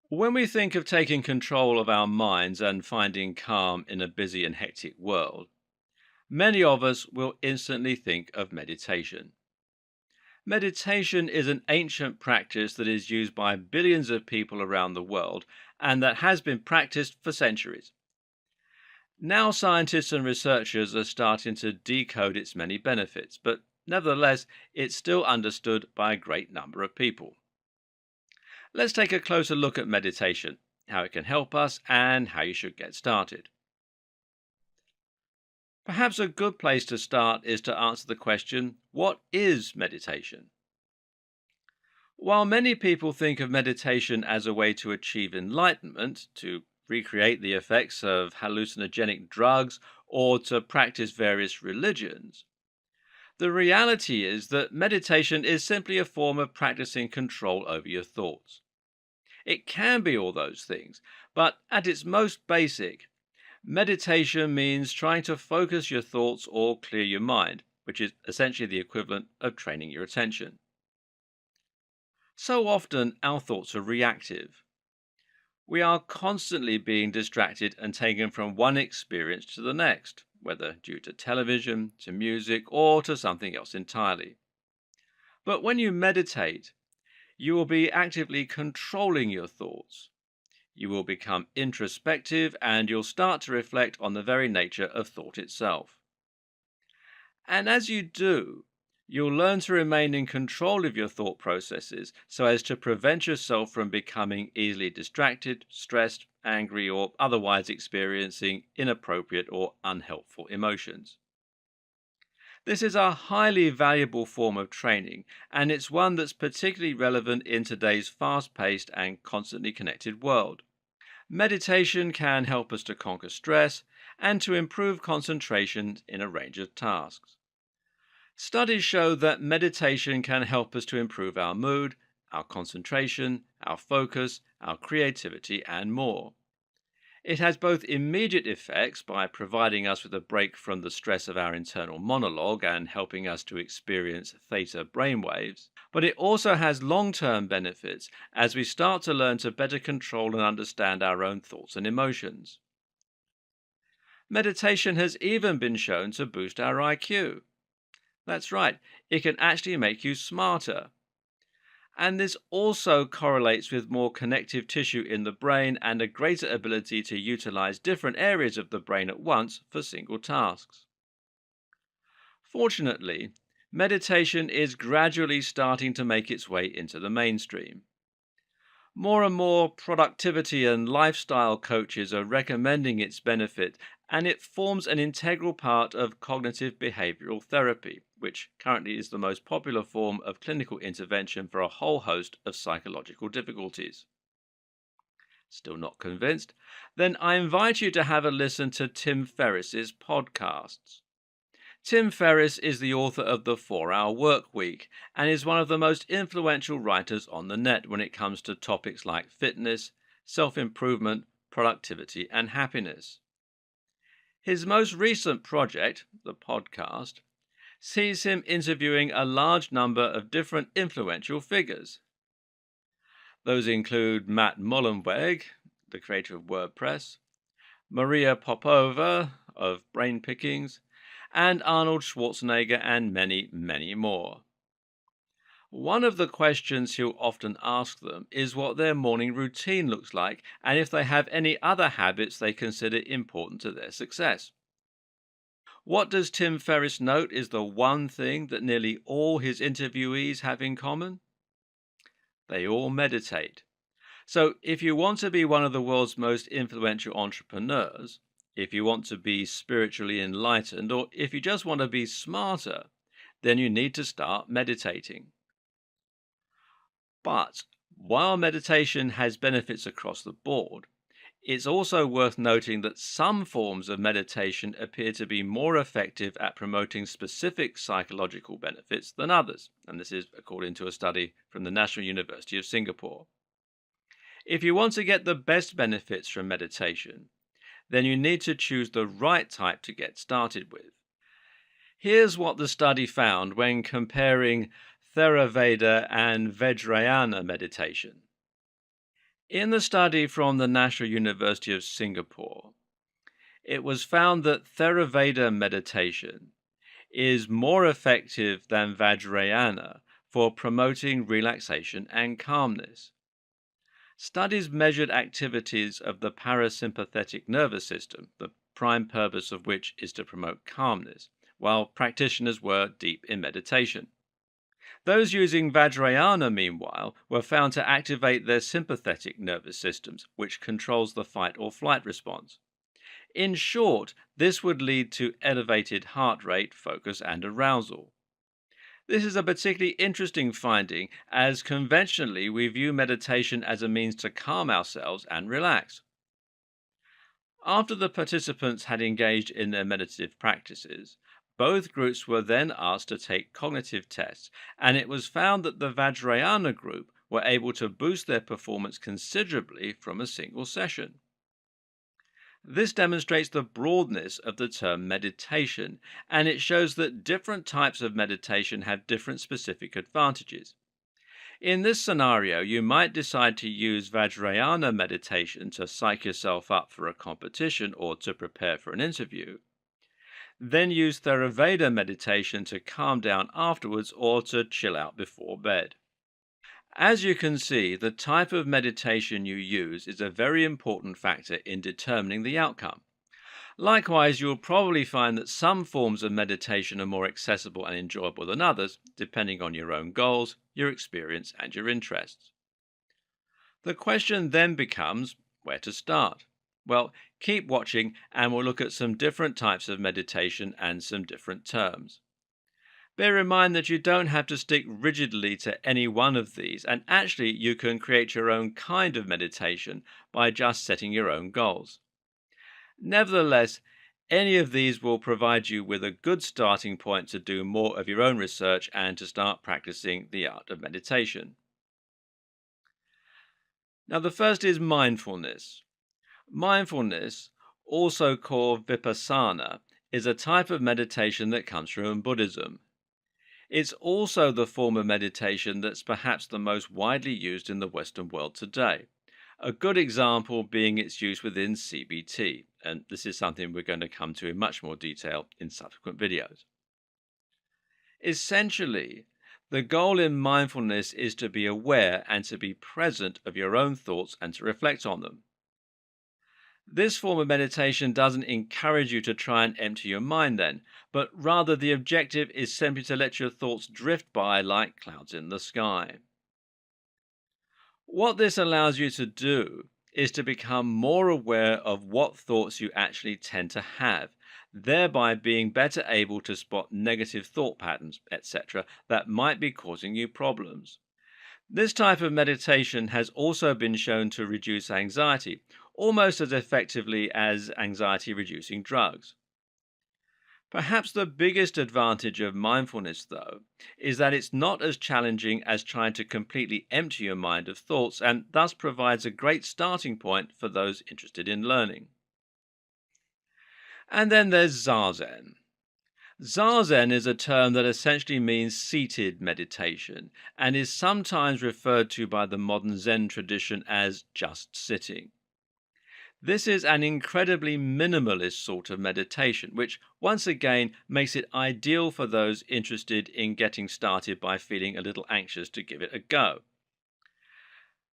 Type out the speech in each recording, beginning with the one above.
When we think of taking control of our minds and finding calm in a busy and hectic world, many of us will instantly think of meditation. Meditation is an ancient practice that is used by billions of people around the world and that has been practiced for centuries. Now, scientists and researchers are starting to decode its many benefits, but nevertheless, it's still understood by a great number of people. Let's take a closer look at meditation, how it can help us, and how you should get started. Perhaps a good place to start is to answer the question, what is meditation? While many people think of meditation as a way to achieve enlightenment, to recreate the effects of hallucinogenic drugs, or to practice various religions, the reality is that meditation is simply a form of practicing control over your thoughts. It can be all those things, but at its most basic, meditation means trying to focus your thoughts or clear your mind, which is essentially the equivalent of training your attention. So often, our thoughts are reactive. We are constantly being distracted and taken from one experience to the next, whether due to television, to music, or to something else entirely. But when you meditate, you will be actively controlling your thoughts. You will become introspective and you'll start to reflect on the very nature of thought itself. And as you do, you'll learn to remain in control of your thought processes so as to prevent yourself from becoming easily distracted, stressed, angry, or otherwise experiencing inappropriate or unhelpful emotions. This is a highly valuable form of training, and it's one that's particularly relevant in today's fast paced and constantly connected world. Meditation can help us to conquer stress and to improve concentration in a range of tasks. Studies show that meditation can help us to improve our mood, our concentration, our focus, our creativity, and more. It has both immediate effects by providing us with a break from the stress of our internal monologue and helping us to experience theta brainwaves, but it also has long term benefits as we start to learn to better control and understand our own thoughts and emotions. Meditation has even been shown to boost our IQ. That's right, it can actually make you smarter. And this also correlates with more connective tissue in the brain and a greater ability to utilize different areas of the brain at once for single tasks. Fortunately, meditation is gradually starting to make its way into the mainstream. More and more productivity and lifestyle coaches are recommending its benefit, and it forms an integral part of cognitive behavioral therapy, which currently is the most popular form of clinical intervention for a whole host of psychological difficulties. Still not convinced? Then I invite you to have a listen to Tim Ferriss's podcasts. Tim Ferriss is the author of The 4 Hour Work Week and is one of the most influential writers on the net when it comes to topics like fitness, self improvement, productivity, and happiness. His most recent project, the podcast, sees him interviewing a large number of different influential figures. Those include Matt Mullenweg, the creator of WordPress, Maria Popova of Brain Pickings, and Arnold Schwarzenegger, and many, many more. One of the questions he'll often ask them is what their morning routine looks like and if they have any other habits they consider important to their success. What does Tim Ferriss note is the one thing that nearly all his interviewees have in common? They all meditate. So, if you want to be one of the world's most influential entrepreneurs, if you want to be spiritually enlightened, or if you just want to be smarter, then you need to start meditating. But while meditation has benefits across the board, it's also worth noting that some forms of meditation appear to be more effective at promoting specific psychological benefits than others, and this is according to a study from the National University of Singapore. If you want to get the best benefits from meditation, then you need to choose the right type to get started with. Here's what the study found when comparing Theravada and Vajrayana meditation. In the study from the National University of Singapore, it was found that Theravada meditation is more effective than Vajrayana for promoting relaxation and calmness. Studies measured activities of the parasympathetic nervous system, the prime purpose of which is to promote calmness, while practitioners were deep in meditation. Those using Vajrayana, meanwhile, were found to activate their sympathetic nervous systems, which controls the fight or flight response. In short, this would lead to elevated heart rate, focus, and arousal. This is a particularly interesting finding, as conventionally we view meditation as a means to calm ourselves and relax. After the participants had engaged in their meditative practices, both groups were then asked to take cognitive tests, and it was found that the Vajrayana group were able to boost their performance considerably from a single session. This demonstrates the broadness of the term meditation, and it shows that different types of meditation have different specific advantages. In this scenario, you might decide to use Vajrayana meditation to psych yourself up for a competition or to prepare for an interview. Then use Theravada meditation to calm down afterwards or to chill out before bed. As you can see, the type of meditation you use is a very important factor in determining the outcome. Likewise, you'll probably find that some forms of meditation are more accessible and enjoyable than others, depending on your own goals, your experience, and your interests. The question then becomes where to start. Well, keep watching and we'll look at some different types of meditation and some different terms. Bear in mind that you don't have to stick rigidly to any one of these, and actually you can create your own kind of meditation by just setting your own goals. Nevertheless, any of these will provide you with a good starting point to do more of your own research and to start practicing the art of meditation. Now, the first is mindfulness. Mindfulness, also called vipassana, is a type of meditation that comes from Buddhism. It's also the form of meditation that's perhaps the most widely used in the Western world today. A good example being its use within CBT, and this is something we're going to come to in much more detail in subsequent videos. Essentially, the goal in mindfulness is to be aware and to be present of your own thoughts and to reflect on them. This form of meditation doesn't encourage you to try and empty your mind then, but rather the objective is simply to let your thoughts drift by like clouds in the sky. What this allows you to do is to become more aware of what thoughts you actually tend to have, thereby being better able to spot negative thought patterns, etc., that might be causing you problems. This type of meditation has also been shown to reduce anxiety, almost as effectively as anxiety reducing drugs. Perhaps the biggest advantage of mindfulness, though, is that it's not as challenging as trying to completely empty your mind of thoughts and thus provides a great starting point for those interested in learning. And then there's Zazen. Zazen is a term that essentially means seated meditation and is sometimes referred to by the modern Zen tradition as just sitting. This is an incredibly minimalist sort of meditation, which once again makes it ideal for those interested in getting started by feeling a little anxious to give it a go.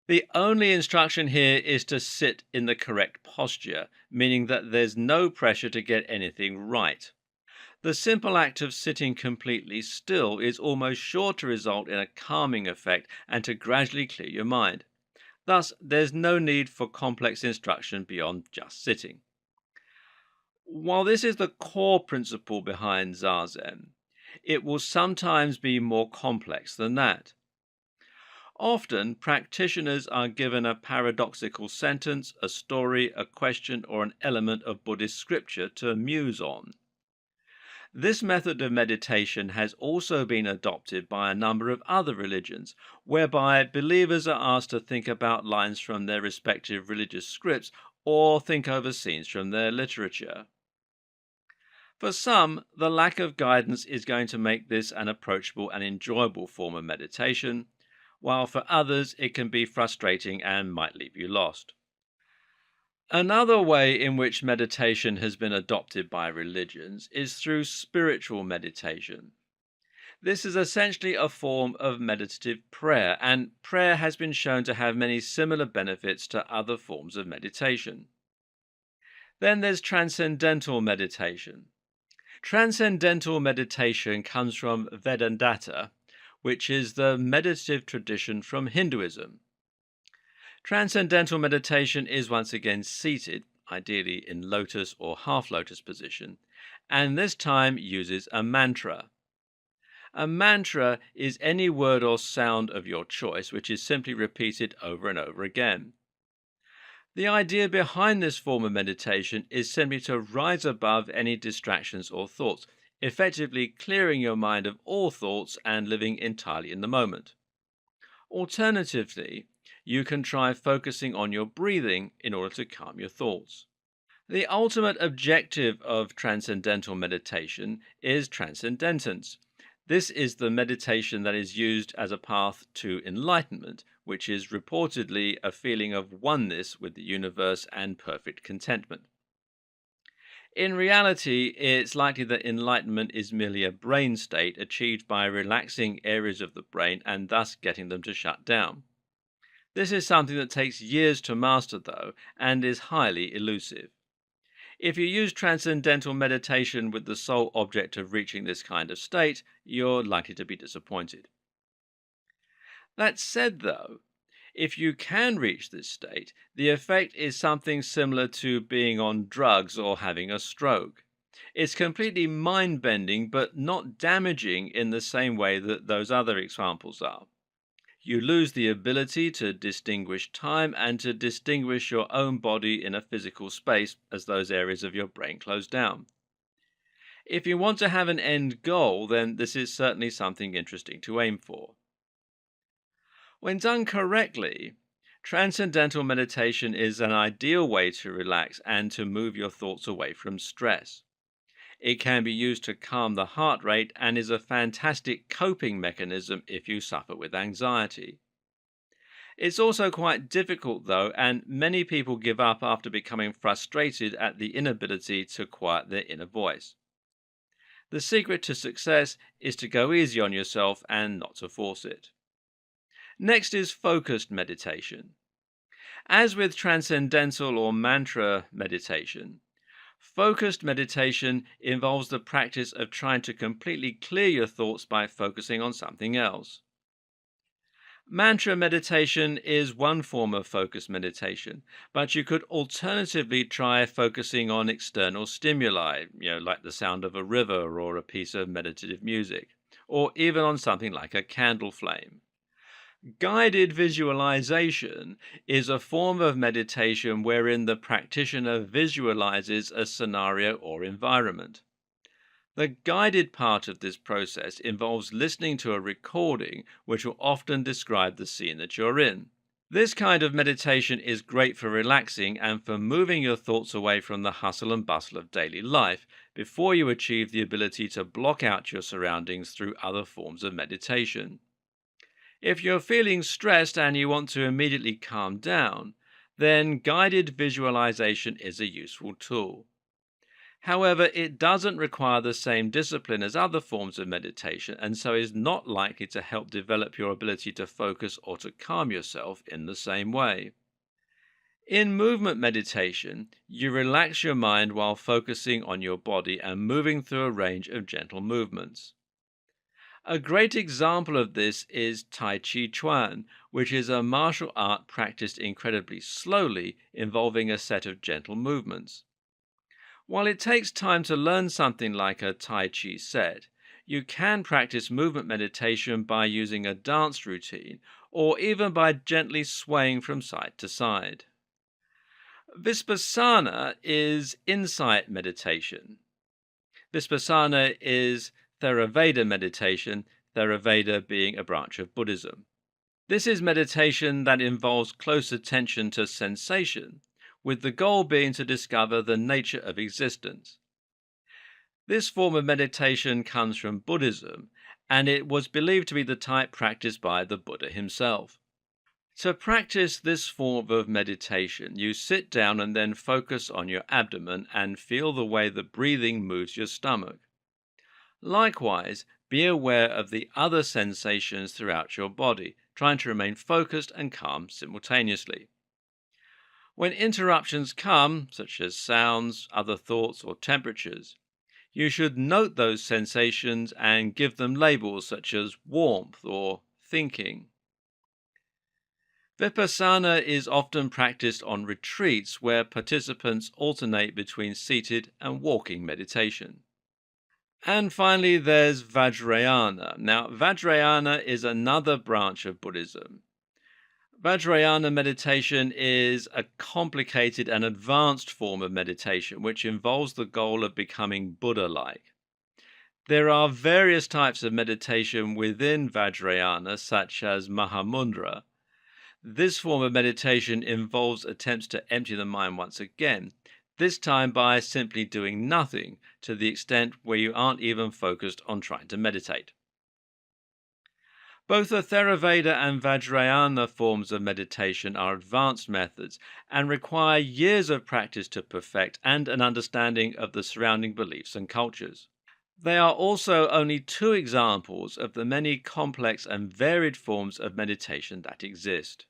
The only instruction here is to sit in the correct posture, meaning that there's no pressure to get anything right. The simple act of sitting completely still is almost sure to result in a calming effect and to gradually clear your mind. Thus, there's no need for complex instruction beyond just sitting. While this is the core principle behind Zazen, it will sometimes be more complex than that. Often, practitioners are given a paradoxical sentence, a story, a question, or an element of Buddhist scripture to muse on. This method of meditation has also been adopted by a number of other religions, whereby believers are asked to think about lines from their respective religious scripts or think over scenes from their literature. For some, the lack of guidance is going to make this an approachable and enjoyable form of meditation, while for others it can be frustrating and might leave you lost. Another way in which meditation has been adopted by religions is through spiritual meditation. This is essentially a form of meditative prayer, and prayer has been shown to have many similar benefits to other forms of meditation. Then there's transcendental meditation. Transcendental meditation comes from Vedanta, which is the meditative tradition from Hinduism. Transcendental meditation is once again seated, ideally in lotus or half lotus position, and this time uses a mantra. A mantra is any word or sound of your choice which is simply repeated over and over again. The idea behind this form of meditation is simply to rise above any distractions or thoughts, effectively clearing your mind of all thoughts and living entirely in the moment. Alternatively, you can try focusing on your breathing in order to calm your thoughts. The ultimate objective of transcendental meditation is transcendentance. This is the meditation that is used as a path to enlightenment, which is reportedly a feeling of oneness with the universe and perfect contentment. In reality, it's likely that enlightenment is merely a brain state achieved by relaxing areas of the brain and thus getting them to shut down. This is something that takes years to master, though, and is highly elusive. If you use transcendental meditation with the sole object of reaching this kind of state, you're likely to be disappointed. That said, though, if you can reach this state, the effect is something similar to being on drugs or having a stroke. It's completely mind bending, but not damaging in the same way that those other examples are. You lose the ability to distinguish time and to distinguish your own body in a physical space as those areas of your brain close down. If you want to have an end goal, then this is certainly something interesting to aim for. When done correctly, transcendental meditation is an ideal way to relax and to move your thoughts away from stress. It can be used to calm the heart rate and is a fantastic coping mechanism if you suffer with anxiety. It's also quite difficult, though, and many people give up after becoming frustrated at the inability to quiet their inner voice. The secret to success is to go easy on yourself and not to force it. Next is focused meditation. As with transcendental or mantra meditation, focused meditation involves the practice of trying to completely clear your thoughts by focusing on something else. Mantra meditation is one form of focused meditation, but you could alternatively try focusing on external stimuli, like the sound of a river or a piece of meditative music, or even on something like a candle flame. Guided visualization is a form of meditation wherein the practitioner visualizes a scenario or environment. The guided part of this process involves listening to a recording which will often describe the scene that you're in. This kind of meditation is great for relaxing and for moving your thoughts away from the hustle and bustle of daily life before you achieve the ability to block out your surroundings through other forms of meditation. If you're feeling stressed and you want to immediately calm down, then guided visualization is a useful tool. However, it doesn't require the same discipline as other forms of meditation and so is not likely to help develop your ability to focus or to calm yourself in the same way. In movement meditation, you relax your mind while focusing on your body and moving through a range of gentle movements. A great example of this is Tai Chi Chuan, which is a martial art practiced incredibly slowly, involving a set of gentle movements. While it takes time to learn something like a Tai Chi set, you can practice movement meditation by using a dance routine or even by gently swaying from side to side. Vipassana is insight meditation. Vipassana is Theravada meditation, Theravada being a branch of Buddhism. This is meditation that involves close attention to sensation, with the goal being to discover the nature of existence. This form of meditation comes from Buddhism and it was believed to be the type practiced by the Buddha himself. To practice this form of meditation, you sit down and then focus on your abdomen and feel the way the breathing moves your stomach. Likewise, be aware of the other sensations throughout your body, trying to remain focused and calm simultaneously. When interruptions come, such as sounds, other thoughts, or temperatures, you should note those sensations and give them labels such as warmth or thinking. Vipassana is often practiced on retreats where participants alternate between seated and walking meditation. And finally, there's Vajrayana. Now, Vajrayana is another branch of Buddhism. Vajrayana meditation is a complicated and advanced form of meditation which involves the goal of becoming Buddha like. There are various types of meditation within Vajrayana, such as Mahamudra. This form of meditation involves attempts to empty the mind once again, this time by simply doing nothing to the extent where you aren't even focused on trying to meditate. Both the Theravada and Vajrayana forms of meditation are advanced methods and require years of practice to perfect and an understanding of the surrounding beliefs and cultures. They are also only two examples of the many complex and varied forms of meditation that exist.